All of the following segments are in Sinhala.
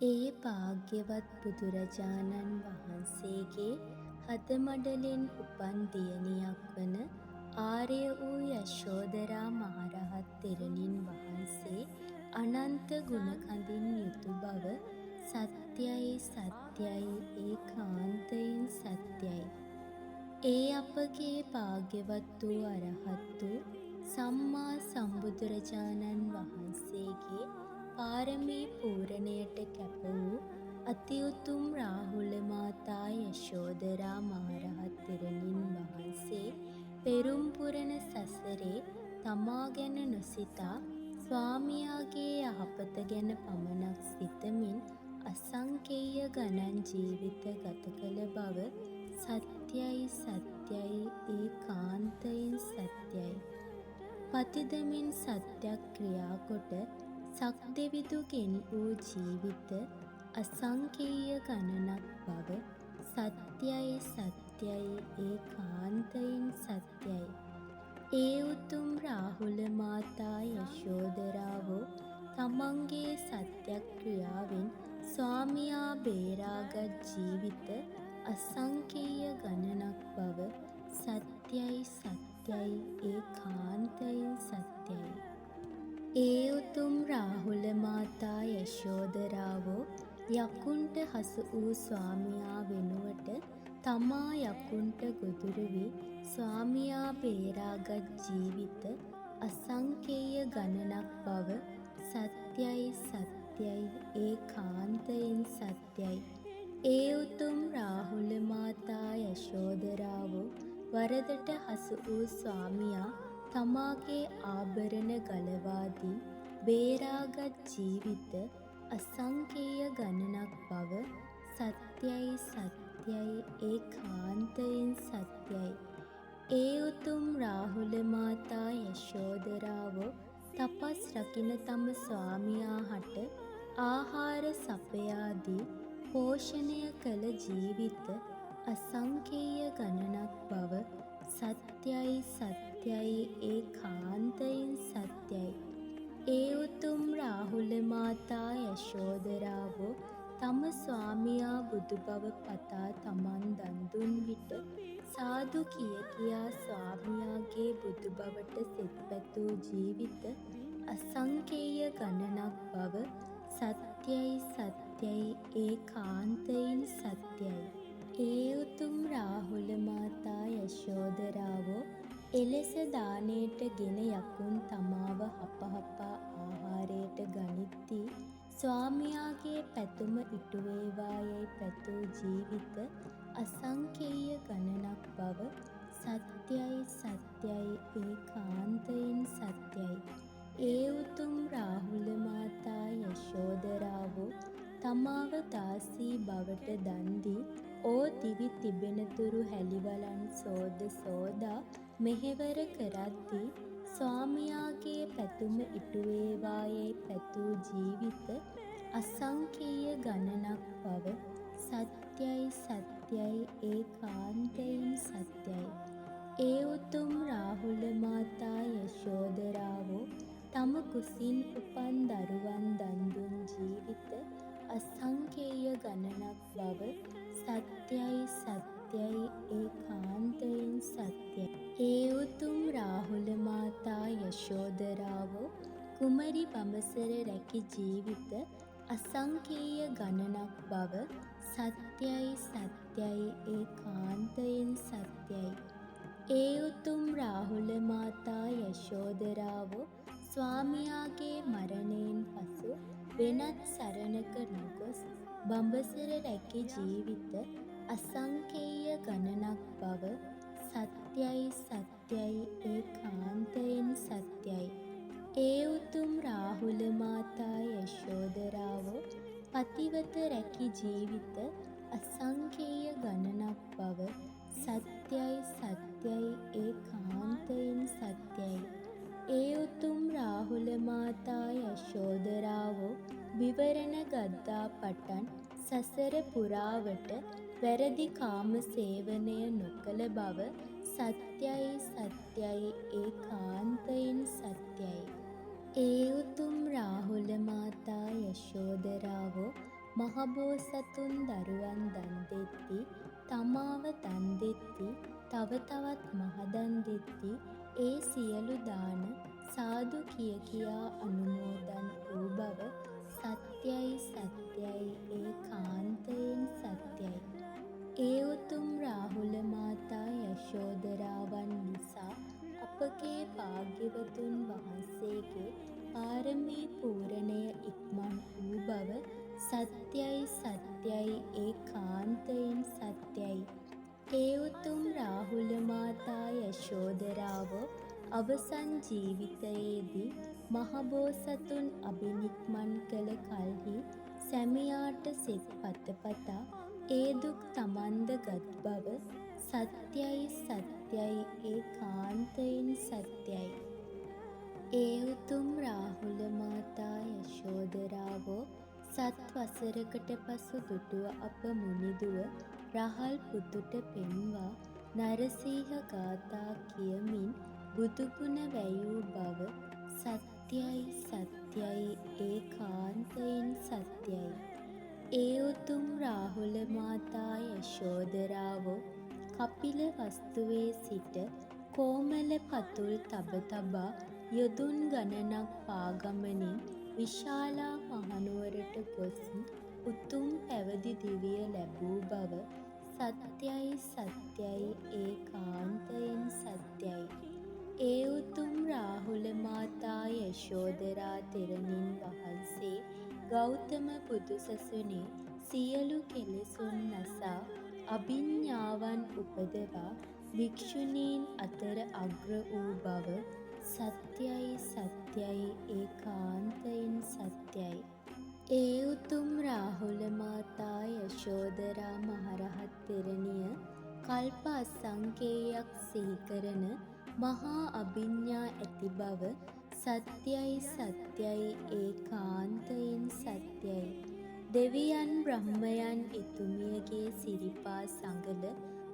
ඒ භාග්‍යවත් බුදුරජාණන් වහන්සේගේ හදමඩලෙන් උපන් දියණියක් වන ආර්ය වූ යශෝදරා මහරහත් තෙරණින් වහන්සේ අනන්ත ගුණකඳින් යුතු බව සත්‍යයි සත්‍යයි ඒකාන්තයෙන් සත්‍යයි. ඒ අපගේ භාග්‍යවත් වූ අරහත් වූ සම්මා සම්බුදුරජාණන් වහන්සේගේ පාරමී පූරණයට කැප වූ අති උතුම් රාහුල මාතා යශෝදරා මහරහත් තෙරණින් වහන්සේ පෙරුම් පුරන සසරේ තමා ගැන නොසිතා ස්වාමියාගේ යහපත ගැන පමණක් සිතමින් අසංකේය ගණන් ජීවිත ගත කළ බව සත්‍යයි සත්‍යයි ඒකාන්තයෙන් සත්‍යයි. පතිදමින් සත්‍යක්‍රියා කොට සක්දෙවිදුගෙන් වූ ජීවිත අසංකේය ගණනක් බව සත්‍යයි සත්‍යයි ඒකාන්තයෙන් සත්‍යයි. ඒ උතුම් රාහුල මාතා යශෝදරාවෝ තමන්ගේ සත්‍යක්‍රියාවෙන් ස්වාමියා බේරාගත් ජීවිත අසංකේය ගණනක් බව සත්‍යයි සත්‍යයි ඒකාන්තයෙන් සත්‍යයි. ඒ උතුම් රාහුල මාතා යශෝදරාවෝ යකුන්ට හසු වූ ස්වාමියා වෙනුවට තමා යකුන්ට ගොදුරු වී ස්වාමියා බේරාගත් ජීවිත අසංකේය ගණනක් බව සත්‍යයි සත්‍යයි ඒකාන්තයෙන් සත්‍යයි. ඒ උතුම් රාහුල මාතා යශෝදරාවෝ වරදට හසු වූ ස්වාමියා තමාගේ ආභරණ ගලවා දී බේරාගත් ජීවිත අසංකේය ගණනක් බව සත්‍යයි සත්‍යයි ඒකාන්තයෙන් සත්‍යයි. ඒ උතුම් රාහුල මාතා යශෝදරාවෝ තපස් රකින තම ස්වාමියා හට ආහාර සපයා දී පෝෂණය කළ ජීවිත අසංකේය ගණනක් බව සත්‍යයි සත්‍යයි ඒකාන්තයෙන් සත්‍යයි. ඒ උතුම් රාහුල මාතා යශෝදරාවෝ තම ස්වාමියා බුදු බව පතා තමන් දන් දුන් විට සාදු කිය කියා ස්වාමියාගේ බුදු බවට සෙත් පැතූ ජීවිත අසංකේය ගණනක් බව සත්‍යයි සත්‍යයි ඒකාන්තයෙන් සත්‍යයි. ඒ උතුම් රාහුල මාතා යශෝදරාවෝ එලෙස දානයට ගෙන යකුන් තමාව හපහපා ආහාරයට ගනිද්දී ස්වාමියාගේ පැතුම ඉටු වේවායයි පැතූ ජීවිත අසංකේය ගණනක් බව සත්‍යයි සත්‍යයි ඒකාන්තයෙන් සත්‍යයි. ඒ උතුම් රාහුල මාතා යශෝදරාවෝ තමාව දාසී බවට දන් දී ඕ දිවි තිබෙනතුරු හැලිවලන් සෝද සෝදා මෙහෙවර කරද්දී ස්වාමියාගේ පැතුම ඉටු වේවායයි පැතූ ජීවිත අසංකේය ගණනක් බව සත්‍යයි සත්‍යයි ඒකාන්තයෙන් සත්‍යයි. ඒ උතුම් රාහුල මාතා යශෝදරාවෝ තම කුසින් උපන් දරුවන් දන් දුන් ජීවිත අසංකේය ගණනක් බව සත්‍යයි සත්‍යයි ඒකාන්තයෙන් සත්‍යයි. ඒ උතුම් රාහුල මාතා යශෝදරාවෝ කුමරි බඹසර රැකි ජීවිත අසංකේය ගණනක් බව සත්‍යයි සත්‍යයි ඒකාන්තයෙන් සත්‍යයි. ඒ උතුම් රාහුල මාතා යශෝදරාවෝ ස්වාමියාගේ මරණයෙන් පසු වෙනත් සරණක නොගොස් බඹසර රැකි ජීවිත අසංකේය ගණනක් බව සත්‍යයි සත්‍යයි ඒකාන්තයෙන් සත්‍යයි. ඒ උතුම් රාහුල මාතා යශෝදරාවෝ පතිවත රැකි ජීවිත අසංකේය ගණනක් බව සත්‍යයි සත්‍යයි ඒකාන්තයෙන් සත්‍යයි. ඒ උතුම් රාහුල මාතා යශෝදරාවෝ විවරණ ගද්දා පටන් සසර පුරාවට වැරදි කාම සේවනය නොකළ බව සත්‍යයි සත්‍යයි ඒකාන්තයෙන් සත්‍යයි. ඒ උතුම් රාහුල මාතා යශෝදරාවෝ මහබෝසතුන් දරුවන් දන් දෙත්ති, තමාව දන් දෙත්ති, තව තවත් මහදන් දෙත්ති. ඒ සියලු දාන සාදු කිය කියා අනුමෝදන් වූ බව සත්‍යයි සත්‍යයි ඒකාන්තයෙන් සත්‍යයි. ඒ උතුම් රාහුල මාතා යශෝදරාවන් නිසා අපගේ භාග්‍යවතුන් වහන්සේගේ පාරමී පූරණය ඉක්මන් වූ බව සත්‍යයි සත්‍යයි ඒකාන්තයෙන් සත්‍යයි. ඒ උතුම් රාහුල මාතා යශෝදරාව අවසන් ජීවිතයේදී මහබෝසතුන් අභිනික්මන් කළ කල්හි සැමියාට සෙත් පතපතා ඒ දුක් තමන්ද ගත් බව සත්‍යයි සත්‍යයි ඒකාන්තයෙන් සත්‍යයි. ඒ උතුම් රාහුල මාතා යශෝදරාවෝ සත් වසරකට පසු දුටුව අප මුනිදුව රහල් පුතුට පෙන්වා නරසිංහ ගාථා කියමින් බුදුගුණ වැයූ බව සත්‍යයි සත්‍යයි ඒකාන්තයෙන් සත්‍යයි. ඒ උතුම් රාහුල මාතා යශෝදරාවෝ කපිල වස්තුවේ සිට කෝමල පතුල් තබ තබා යොදුන් ගණනක් පාගමනින් විශාලා මහනුවරට ගොස් උතුම් පැවිදි දිවිය ලැබූ බව සත්‍යයි සත්‍යයි ඒකාන්තයෙන් සත්‍යයි. ඒ උතුම් රාහුල මාතා යශෝදරා තෙරණින් වහන්සේ ගෞතම බුදුසසුනේ සියලු කෙලෙසුන් නසා අභිඥාවන් උපදවා භික්ෂුණීන් අතර අග්‍ර වූ බව සත්‍යයි සත්‍යයි ඒකාන්තයෙන් සත්‍යයි. ඒ උතුම් රාහුල මාතා යශෝදරා මහරහත් තෙරණිය කල්ප අසංඛේයයක් සිහි කරන මහා අභිඥා ඇති බව සත්‍යයි සත්‍යයි ඒකාන්තයෙන් සත්‍යයි. දෙවියන් බ්‍රහ්මයන් එතුමියගේ සිරිපා සඟල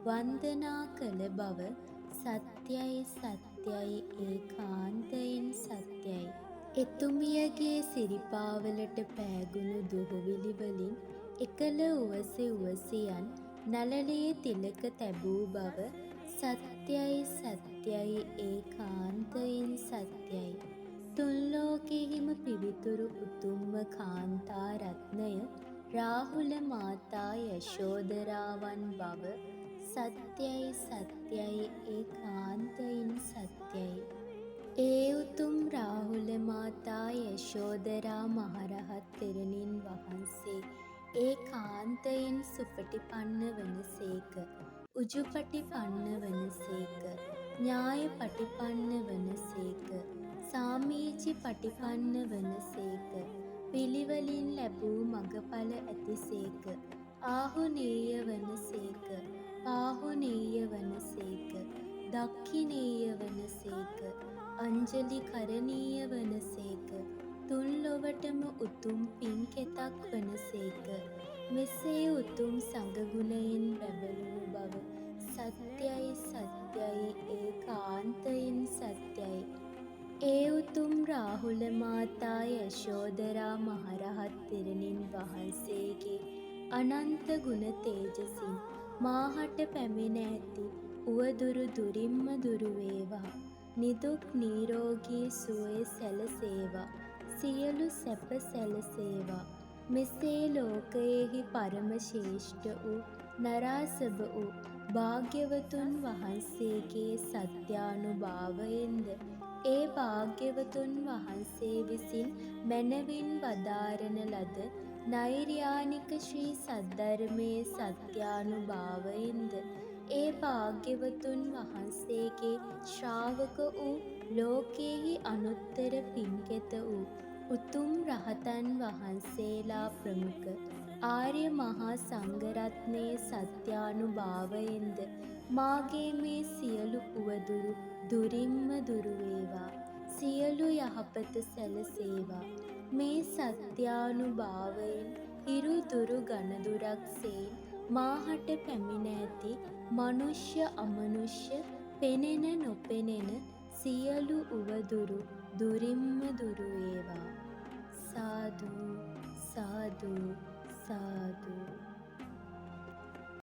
වන්දනා කළ බව සත්‍යයි සත්‍යයි ඒකාන්තයෙන් සත්‍යයි. එතුමියගේ සිරිපාවලට පෑගුණු දුහුවිලි වලින් එකල උවසි උවසියන් නළලේ තිලක තැබූ බව සත්‍යයි සත්‍යයි ඒකාන්තයෙන් සත්‍යයි. තුන් ලෝකෙහිම පිවිතුරු උතුම්ම කාන්තා රත්නය රාහුල මාතා යශෝදරාවන් බව සත්‍යයි සත්‍යයි ඒකාන්තයෙන් සත්‍යයි. ඒ උතුම් රාහුල මාතා යශෝදරා මහරහත් තෙරණින් වහන්සේ ඒකාන්තයෙන් සුපටිපන්න වනසේක, උජුපටිපන්න වනසේක, ඥායපටිපන්න වනසේක, සාමීචි පටිපන්න වනසේක, පිළිවෙලින් ලැබූ මගඵල ඇතිසේක, ආහුනේය වනසේක, පාහුනේය වනසේක, දක්ඛිනේය වනසේක, අංජලි කරණීය වනසේක, තුන් ලොවටම උතුම් පින්කෙතක් වනසේක. මෙසේ උතුම් සංඝගුණයෙන් බැබළුණු බව සත්‍යයි සත්‍යයි ඒකාන්තයෙන් සත්‍යයි. ඒ උතුම් රාහුල මාතා යශෝදරා මහරහත් තෙරණින් වහන්සේගේ අනන්ත ගුණ තේජසින් මාහට පැමිණ ඇති උවදුරු දුරින්ම දුරු වේවා. නිදුක් නිරෝගී සුවය සැලසේවා. සියලු සැප සැලසේවා. මෙසේ ලෝකයෙහි පරම ශ්‍රේෂ්ඨ වූ නරාසභ වූ භාග්‍යවතුන් වහන්සේගේ සත්‍යානුභාවයෙන්ද ඒ භාග්‍යවතුන් වහන්සේ විසින් මැනවින් වදාරන ලද නෛර්යානික ශ්‍රී සද්ධර්මයේ සත්‍යානුභාවයෙන්ද ඒ භාග්‍යවතුන් වහන්සේගේ ශ්‍රාවක වූ ලෝකයෙහි අනුත්තර පින්කෙත වූ උතුම් රහතන් වහන්සේලා ප්‍රමුඛ ආර්ය මහා සංඝරත්නයේ සත්‍යානුභාවයෙන්ද මාගේ මේ සියලු උවදුරු දුරින්ම දුරු වේවා. සියලු යහපත සැලසේවා. මේ සත්‍යානුභාවයෙන් හිරු දුරු ගණදුරක්සේ මාහට පැමිණ ඇති මනුෂ්‍ය අමනුෂ්‍ය පෙනෙන නොපෙනෙන සියලු උවදුරු දුරින්ම දුරු වේවා. සාදු සාදු සාදු